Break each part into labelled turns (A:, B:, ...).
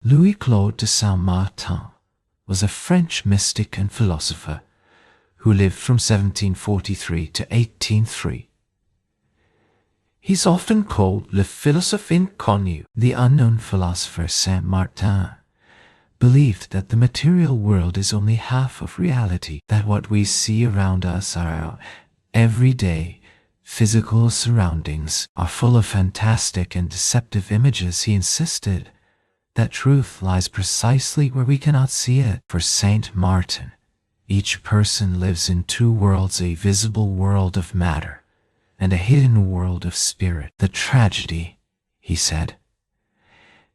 A: Louis-Claude de Saint-Martin was a French mystic and philosopher who lived from 1743 to 1803. He's often called le philosophe inconnu. The unknown philosopher Saint-Martin believed that the material world is only half of reality, that what we see around us are our everyday physical surroundings are full of fantastic and deceptive images. He insisted that truth lies precisely where we cannot see it. For Saint Martin, each person lives in two worlds, a visible world of matter and a hidden world of spirit. The tragedy, he said,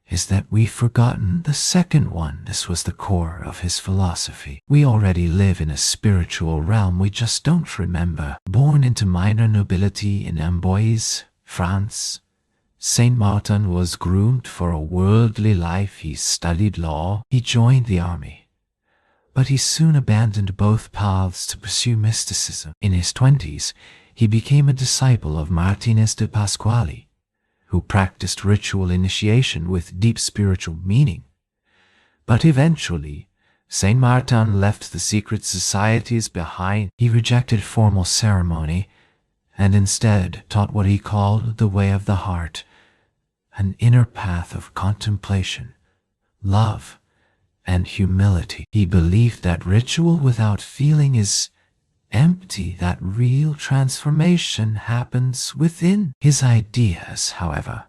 A: is that we've forgotten the second one. This was the core of his philosophy. We already live in a spiritual realm, we just don't remember. Born into minor nobility in Amboise, France, Saint Martin was groomed for a worldly life. He studied law, he joined the army, but he soon abandoned both paths to pursue mysticism. In his 20s, he became a disciple of Martinez de Pasqually, who practiced ritual initiation with deep spiritual meaning. But eventually, Saint Martin left the secret societies behind. He rejected formal ceremony and instead taught what he called the way of the heart, an inner path of contemplation, love, and humility. He believed that ritual without feeling is empty, that real transformation happens within. His ideas, however,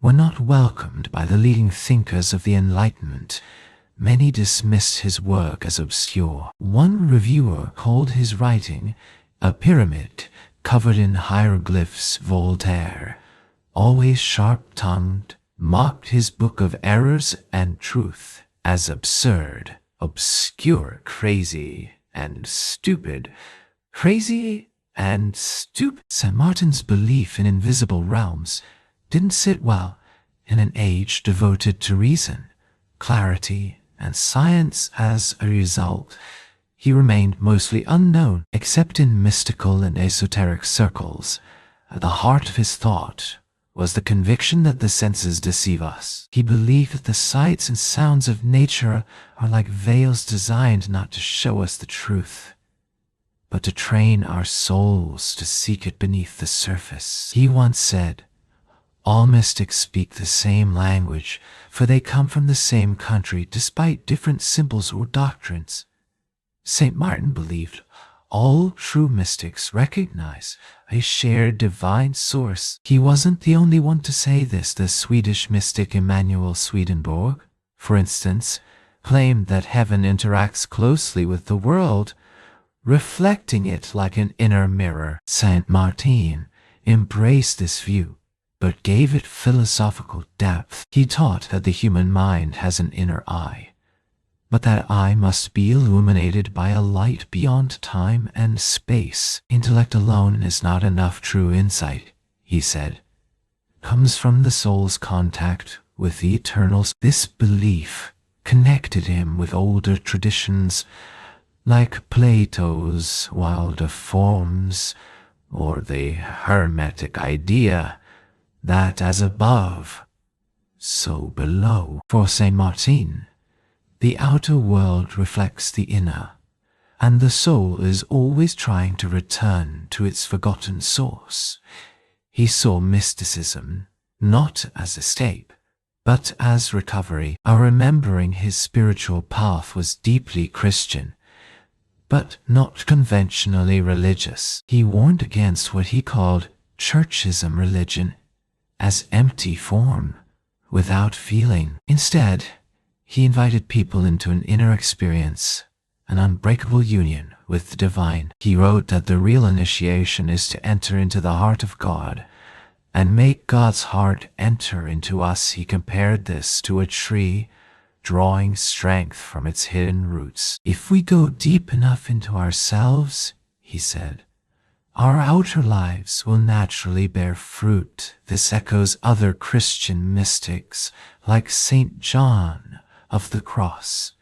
A: were not welcomed by the leading thinkers of the Enlightenment. Many dismissed his work as obscure. One reviewer called his writing a pyramid covered in hieroglyphs. Voltaire, always sharp-tongued, mocked his book of errors and truth as absurd, obscure, crazy, and stupid. Crazy and stupid. Saint Martin's belief in invisible realms didn't sit well in an age devoted to reason, clarity, and science. As a result, he remained mostly unknown, except in mystical and esoteric circles. At the heart of his thought was the conviction that the senses deceive us. He believed that the sights and sounds of nature are like veils designed not to show us the truth, but to train our souls to seek it beneath the surface. He once said, "All mystics speak the same language, for they come from the same country, despite different symbols or doctrines." Saint Martin believed all true mystics recognize a shared divine source. He wasn't the only one to say this. The Swedish mystic Emanuel Swedenborg, for instance, claimed that heaven interacts closely with the world, reflecting it like an inner mirror. Saint Martin embraced this view, but gave it philosophical depth. He taught that the human mind has an inner eye, but that eye must be illuminated by a light beyond time and space. Intellect alone is not enough. True insight, he said, comes from the soul's contact with the eternal. This belief connected him with older traditions like Plato's wilder forms, or the Hermetic idea that as above, so below. For Saint Martin, the outer world reflects the inner, and the soul is always trying to return to its forgotten source. He saw mysticism not as escape, but as recovery. Remembering his spiritual path was deeply Christian, but not conventionally religious. He warned against what he called Churchism religion as empty form, without feeling. Instead, he invited people into an inner experience, an unbreakable union with the divine. He wrote that the real initiation is to enter into the heart of God and make God's heart enter into us. He compared this to a tree drawing strength from its hidden roots. If we go deep enough into ourselves, he said, our outer lives will naturally bear fruit. This echoes other Christian mystics like Saint John of the Cross,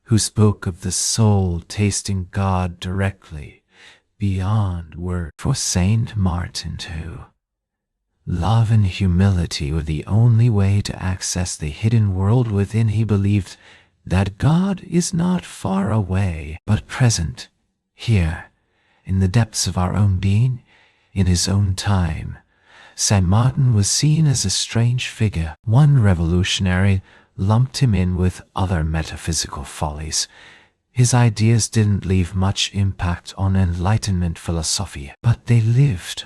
A: who spoke of the soul tasting God directly, beyond word. For Saint Martin too, Love and humility were the only way to access the hidden world within. He believed that God is not far away, but present, here, in the depths of our own being, in his own time. Saint Martin was seen as a strange figure. One revolutionary lumped him in with other metaphysical follies. His ideas didn't leave much impact on Enlightenment philosophy, but they lived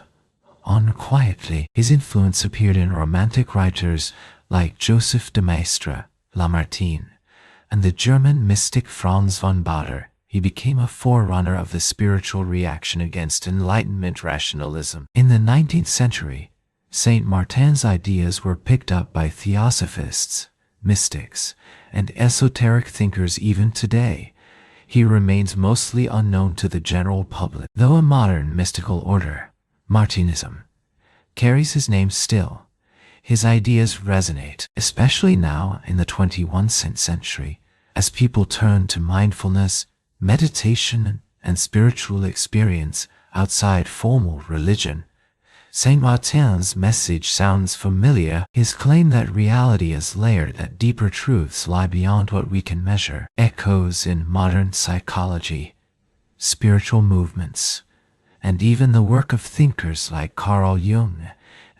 A: on quietly. His influence appeared in Romantic writers like Joseph de Maistre, Lamartine, and the German mystic Franz von Baader. He became a forerunner of the spiritual reaction against Enlightenment rationalism. In the 19th century, Saint Martin's ideas were picked up by theosophists, mystics, and esoteric thinkers even today. He remains mostly unknown to the general public, though a modern mystical order, Martinism, carries his name still. His ideas resonate, especially now in the 21st century, as people turn to mindfulness, meditation, and spiritual experience outside formal religion. Saint Martin's message sounds familiar. His claim that reality is layered, that deeper truths lie beyond what we can measure, echoes in modern psychology, spiritual movements, and even the work of thinkers like Carl Jung,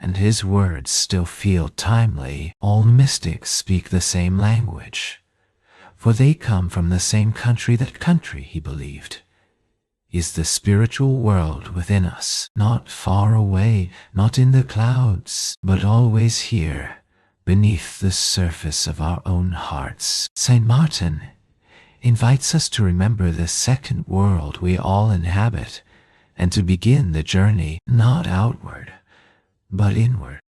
A: and his words still feel timely. All mystics speak the same language, for they come from the same country. That country, he believed, is the spiritual world within us, not far away, not in the clouds, but always here, beneath the surface of our own hearts. Saint Martin invites us to remember the second world we all inhabit, and to begin the journey not outward, but inward.